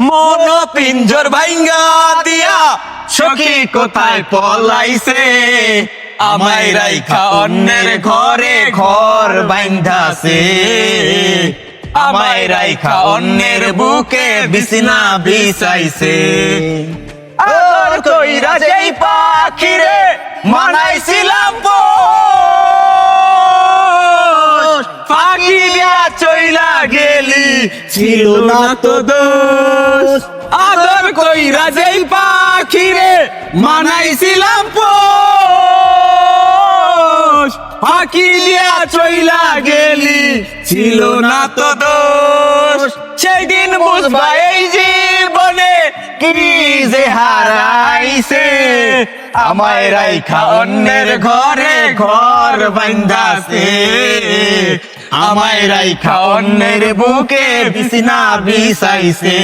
মন পিঞ্জর ভাঙ্গা দিয়া সখী কোথায় পলাইছে, আমায় রাইখা অন্যের ঘরে ঘর বাইন্ধাছে, আমায় রাইখা অন্যের বুকে বিছনা বিছাইছে। আর কইরা যেই পাখিরে মানাইছিলাম পোষ, ফাঁকি দিয়া চইলা গেলি ছিল না তো দোষ। আদর কইরা যেই পাখিরে মানাইছিলাম পোষ, ফাঁকি দিয়া চইলা গেলি ছিল না তো দোষ। সেই দিন বুঝবা এই জীবনে কি যে হারাইছে, আমায় রাইখা অন্যের ঘরে ঘর বান্ধাছে, আমায় রাইখা অন্যের বুকে বিছনা বিছাইছে।